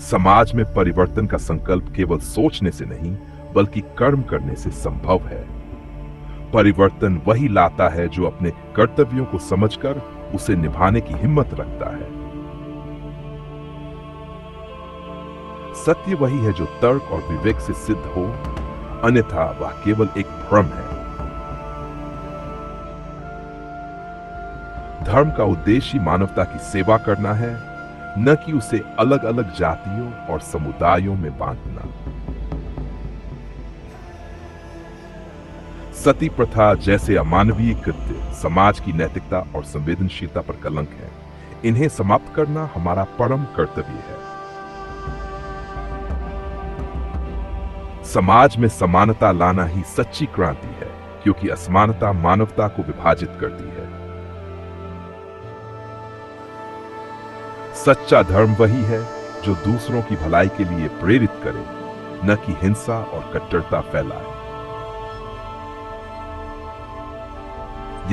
समाज में परिवर्तन का संकल्प केवल सोचने से नहीं, बल्कि कर्म करने से संभव है। परिवर्तन वही लाता है जो अपने कर्तव्यों को समझकर उसे निभाने की हिम्मत रखता है। सत्य वही है जो तर्क और विवेक से सिद्ध हो, अन्यथा वह केवल एक भ्रम है। धर्म का उद्देश्य मानवता की सेवा करना है, न कि उसे अलग अलग जातियों और समुदायों में बांटना। सती प्रथा जैसे अमानवीय कृत्य समाज की नैतिकता और संवेदनशीलता पर कलंक है। इन्हें समाप्त करना हमारा परम कर्तव्य है। समाज में समानता लाना ही सच्ची क्रांति है, क्योंकि असमानता मानवता को विभाजित करती है। सच्चा धर्म वही है जो दूसरों की भलाई के लिए प्रेरित करे, न कि हिंसा और कट्टरता फैलाए।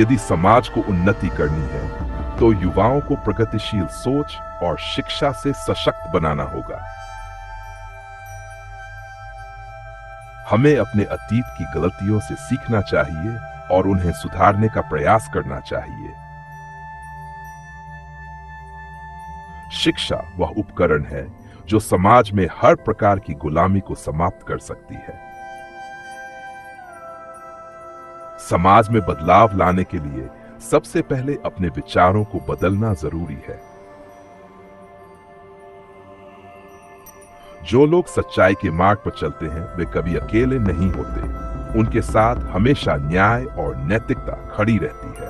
यदि समाज को उन्नति करनी है, तो युवाओं को प्रगतिशील सोच और शिक्षा से सशक्त बनाना होगा। हमें अपने अतीत की गलतियों से सीखना चाहिए और उन्हें सुधारने का प्रयास करना चाहिए। शिक्षा वह उपकरण है जो समाज में हर प्रकार की गुलामी को समाप्त कर सकती है। समाज में बदलाव लाने के लिए सबसे पहले अपने विचारों को बदलना जरूरी है। जो लोग सच्चाई के मार्ग पर चलते हैं, वे कभी अकेले नहीं होते। उनके साथ हमेशा न्याय और नैतिकता खड़ी रहती है।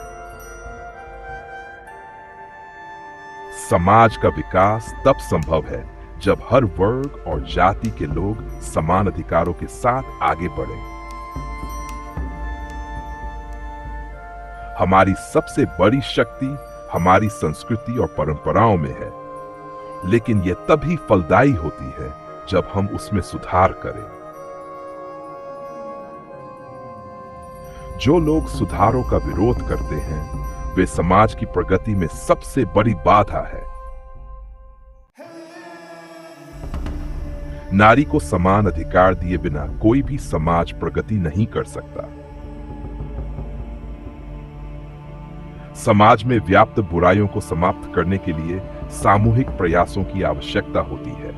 समाज का विकास तब संभव है जब हर वर्ग और जाति के लोग समान अधिकारों के साथ आगे बढ़ें। हमारी सबसे बड़ी शक्ति हमारी संस्कृति और परंपराओं में है, लेकिन यह तभी फलदायी होती है जब हम उसमें सुधार करें। जो लोग सुधारों का विरोध करते हैं, वे समाज की प्रगति में सबसे बड़ी बाधा है। नारी को समान अधिकार दिए बिना कोई भी समाज प्रगति नहीं कर सकता। समाज में व्याप्त बुराइयों को समाप्त करने के लिए सामूहिक प्रयासों की आवश्यकता होती है।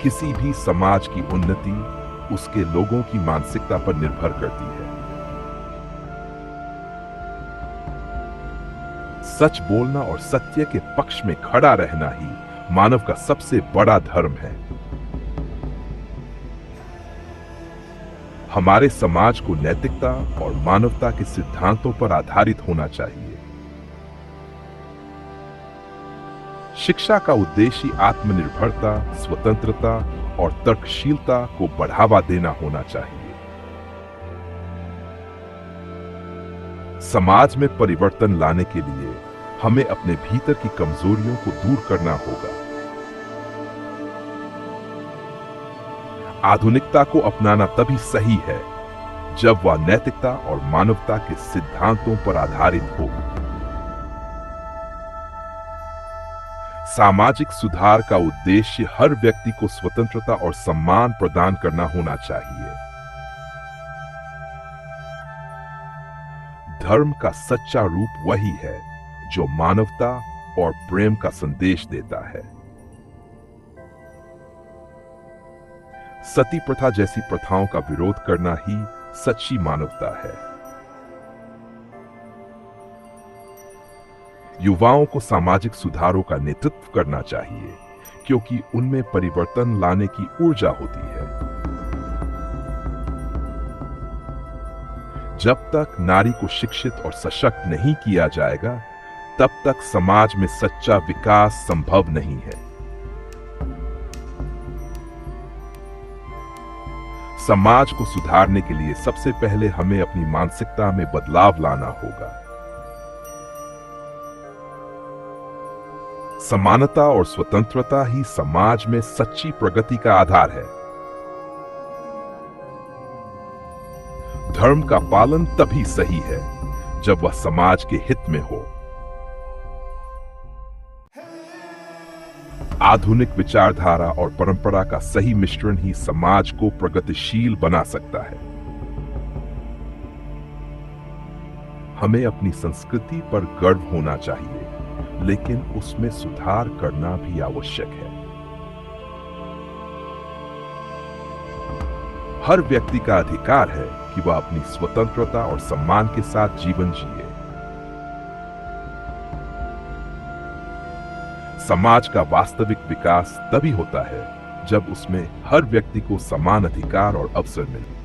किसी भी समाज की उन्नति उसके लोगों की मानसिकता पर निर्भर करती है। सच बोलना और सत्य के पक्ष में खड़ा रहना ही मानव का सबसे बड़ा धर्म है। हमारे समाज को नैतिकता और मानवता के सिद्धांतों पर आधारित होना चाहिए। शिक्षा का उद्देश्य आत्मनिर्भरता, स्वतंत्रता और तर्कशीलता को बढ़ावा देना होना चाहिए। समाज में परिवर्तन लाने के लिए हमें अपने भीतर की कमजोरियों को दूर करना होगा। आधुनिकता को अपनाना तभी सही है जब वह नैतिकता और मानवता के सिद्धांतों पर आधारित हो। सामाजिक सुधार का उद्देश्य हर व्यक्ति को स्वतंत्रता और सम्मान प्रदान करना होना चाहिए। धर्म का सच्चा रूप वही है जो मानवता और प्रेम का संदेश देता है। सती प्रथा जैसी प्रथाओं का विरोध करना ही सच्ची मानवता है। युवाओं को सामाजिक सुधारों का नेतृत्व करना चाहिए, क्योंकि उनमें परिवर्तन लाने की ऊर्जा होती है। जब तक नारी को शिक्षित और सशक्त नहीं किया जाएगा, तब तक समाज में सच्चा विकास संभव नहीं है। समाज को सुधारने के लिए सबसे पहले हमें अपनी मानसिकता में बदलाव लाना होगा। समानता और स्वतंत्रता ही समाज में सच्ची प्रगति का आधार है। धर्म का पालन तभी सही है जब वह समाज के हित में हो। आधुनिक विचारधारा और परंपरा का सही मिश्रण ही समाज को प्रगतिशील बना सकता है। हमें अपनी संस्कृति पर गर्व होना चाहिए, लेकिन उसमें सुधार करना भी आवश्यक है। हर व्यक्ति का अधिकार है कि वह अपनी स्वतंत्रता और सम्मान के साथ जीवन जिए। समाज का वास्तविक विकास तभी होता है जब उसमें हर व्यक्ति को समान अधिकार और अवसर मिले।